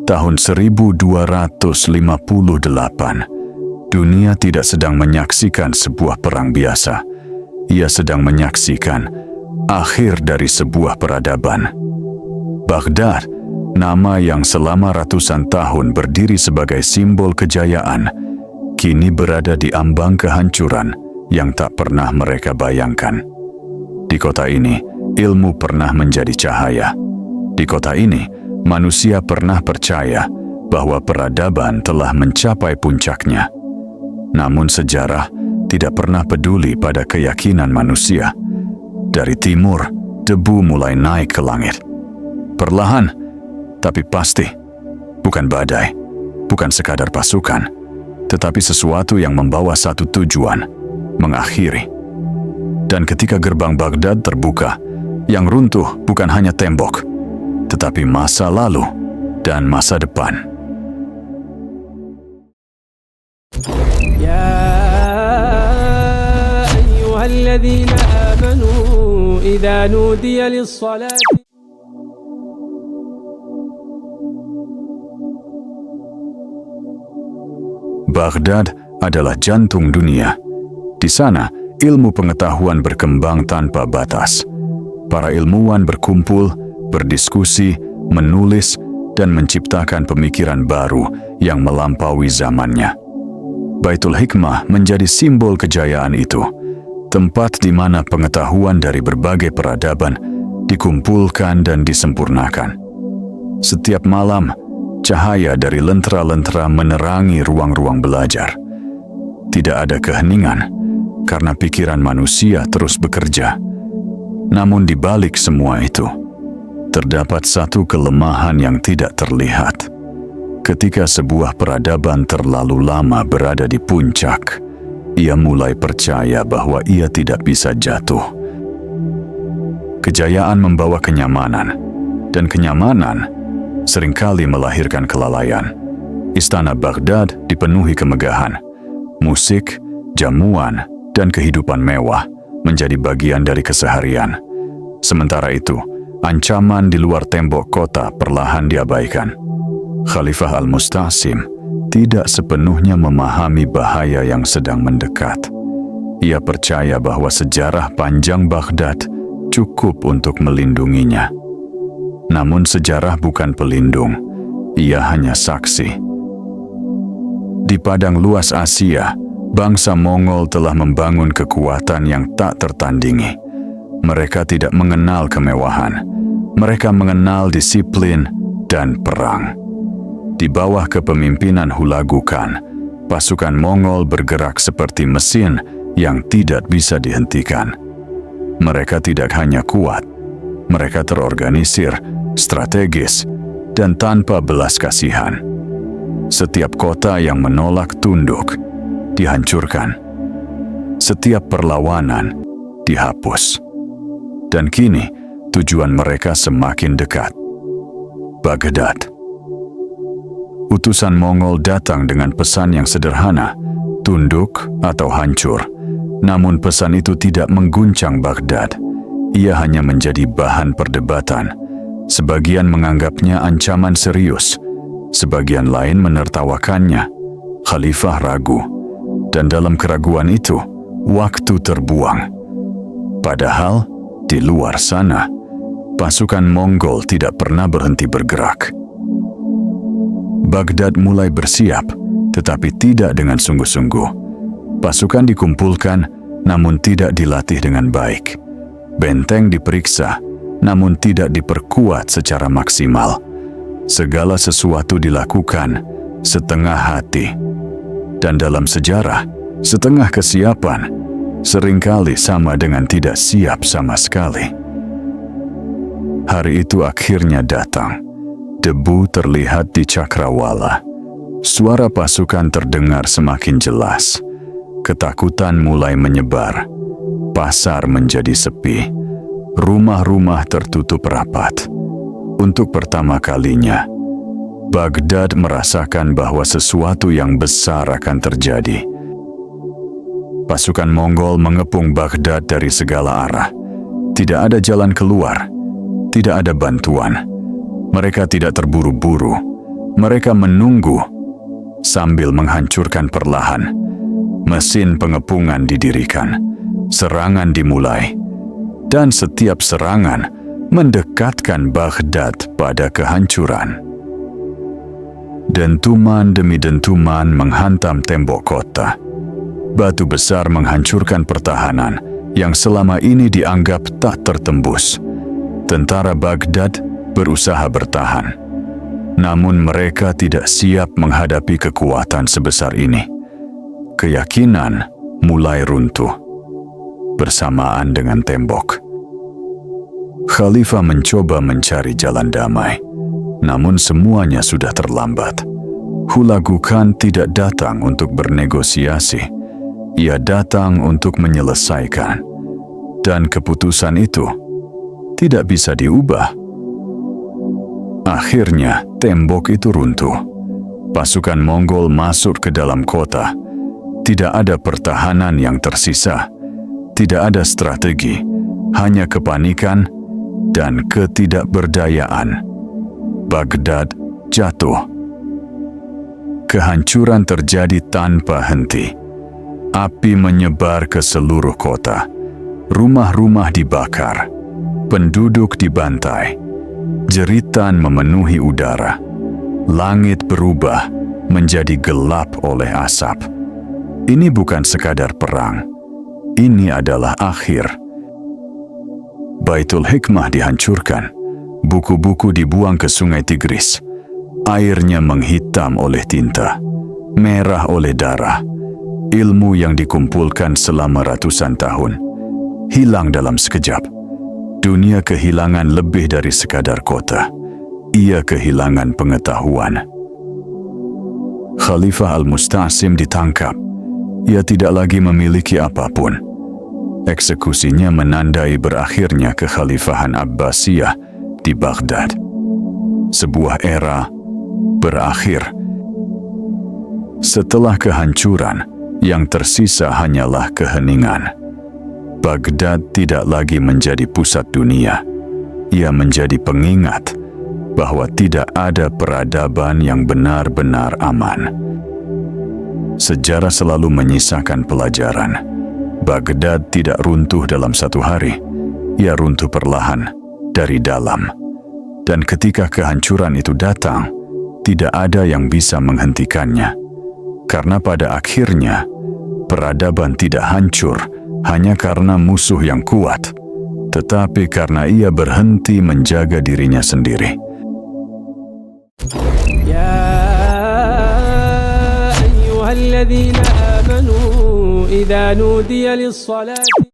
tahun 1258, dunia tidak sedang menyaksikan sebuah perang biasa. Ia sedang menyaksikan akhir dari sebuah peradaban. Baghdad, nama yang selama ratusan tahun berdiri sebagai simbol kejayaan, kini berada di ambang kehancuran yang tak pernah mereka bayangkan. Di kota ini, ilmu pernah menjadi cahaya. Di kota ini, manusia pernah percaya bahwa peradaban telah mencapai puncaknya. Namun sejarah tidak pernah peduli pada keyakinan manusia. Dari timur, debu mulai naik ke langit. Perlahan, tapi pasti, bukan badai, bukan sekadar pasukan, tetapi sesuatu yang membawa satu tujuan, mengakhiri. Dan ketika gerbang Baghdad terbuka, yang runtuh bukan hanya tembok, tetapi masa lalu dan masa depan. يا أيها الذين آمنوا إذا نودي للصلاة Baghdad adalah jantung dunia. Di sana, ilmu pengetahuan berkembang tanpa batas. Para ilmuwan berkumpul, berdiskusi, menulis, dan menciptakan pemikiran baru yang melampaui zamannya. Baitul Hikmah menjadi simbol kejayaan itu, tempat di mana pengetahuan dari berbagai peradaban dikumpulkan dan disempurnakan. Setiap malam, cahaya dari lentera-lentera menerangi ruang-ruang belajar. Tidak ada keheningan, karena pikiran manusia terus bekerja. Namun di balik semua itu, terdapat satu kelemahan yang tidak terlihat. Ketika sebuah peradaban terlalu lama berada di puncak, ia mulai percaya bahwa ia tidak bisa jatuh. Kejayaan membawa kenyamanan, dan kenyamanan seringkali melahirkan kelalaian. Istana Baghdad dipenuhi kemegahan. Musik, jamuan, dan kehidupan mewah menjadi bagian dari keseharian. Sementara itu, ancaman di luar tembok kota perlahan diabaikan. Khalifah Al-Mustasim tidak sepenuhnya memahami bahaya yang sedang mendekat. Ia percaya bahwa sejarah panjang Baghdad cukup untuk melindunginya. Namun sejarah bukan pelindung, ia hanya saksi. Di padang luas Asia, bangsa Mongol telah membangun kekuatan yang tak tertandingi. Mereka tidak mengenal kemewahan, mereka mengenal disiplin dan perang. Di bawah kepemimpinan Hulagu Khan, pasukan Mongol bergerak seperti mesin yang tidak bisa dihentikan. Mereka tidak hanya kuat, mereka terorganisir, strategis, dan tanpa belas kasihan. Setiap kota yang menolak tunduk dihancurkan. Setiap perlawanan dihapus. Dan kini tujuan mereka semakin dekat. Baghdad. Utusan Mongol datang dengan pesan yang sederhana, tunduk atau hancur. Namun pesan itu tidak mengguncang Baghdad. Ia hanya menjadi bahan perdebatan. Sebagian menganggapnya ancaman serius, sebagian lain menertawakannya. Khalifah ragu, dan dalam keraguan itu, waktu terbuang. Padahal, di luar sana, pasukan Mongol tidak pernah berhenti bergerak. Baghdad mulai bersiap, tetapi tidak dengan sungguh-sungguh. Pasukan dikumpulkan, namun tidak dilatih dengan baik. Benteng diperiksa, namun tidak diperkuat secara maksimal. Segala sesuatu dilakukan setengah hati. Dan dalam sejarah, setengah kesiapan seringkali sama dengan tidak siap sama sekali. Hari itu akhirnya datang. Debu terlihat di cakrawala. Suara pasukan terdengar semakin jelas. Ketakutan mulai menyebar. Pasar menjadi sepi. Rumah-rumah tertutup rapat. Untuk pertama kalinya, Baghdad merasakan bahwa sesuatu yang besar akan terjadi. Pasukan Mongol mengepung Baghdad dari segala arah. Tidak ada jalan keluar. Tidak ada bantuan. Mereka tidak terburu-buru. Mereka menunggu sambil menghancurkan perlahan. Mesin pengepungan didirikan, serangan dimulai, dan setiap serangan mendekatkan Baghdad pada kehancuran. Dentuman demi dentuman menghantam tembok kota. Batu besar menghancurkan pertahanan yang selama ini dianggap tak tertembus. Tentara Baghdad berusaha bertahan, namun mereka tidak siap menghadapi kekuatan sebesar ini. Keyakinan mulai runtuh bersamaan dengan tembok. Khalifah mencoba mencari jalan damai, namun semuanya sudah terlambat. Hulagu Khan tidak datang untuk bernegosiasi, ia datang untuk menyelesaikan, dan keputusan itu tidak bisa diubah. Akhirnya, tembok itu runtuh. Pasukan Mongol masuk ke dalam kota. Tidak ada pertahanan yang tersisa. Tidak ada strategi, hanya kepanikan dan ketidakberdayaan. Baghdad jatuh. Kehancuran terjadi tanpa henti. Api menyebar ke seluruh kota. Rumah-rumah dibakar. Penduduk dibantai. Jeritan memenuhi udara. Langit berubah menjadi gelap oleh asap. Ini bukan sekadar perang. Ini adalah akhir. Baitul Hikmah dihancurkan. Buku-buku dibuang ke sungai Tigris. Airnya menghitam oleh tinta, merah oleh darah. Ilmu yang dikumpulkan selama ratusan tahun hilang dalam sekejap. Dunia kehilangan lebih dari sekadar kota. Ia kehilangan pengetahuan. Khalifah Al-Musta'sim ditangkap. Ia tidak lagi memiliki apapun. Eksekusinya menandai berakhirnya kekhalifahan Abbasiyah di Baghdad. Sebuah era berakhir. Setelah kehancuran, yang tersisa hanyalah keheningan. Baghdad tidak lagi menjadi pusat dunia. Ia menjadi pengingat bahwa tidak ada peradaban yang benar-benar aman. Sejarah selalu menyisakan pelajaran. Baghdad tidak runtuh dalam satu hari. Ia runtuh perlahan dari dalam. Dan ketika kehancuran itu datang, tidak ada yang bisa menghentikannya. Karena pada akhirnya, peradaban tidak hancur hanya karena musuh yang kuat, tetapi karena ia berhenti menjaga dirinya sendiri. Ya ayyuhalladzina amanu idza nudiya lis-salati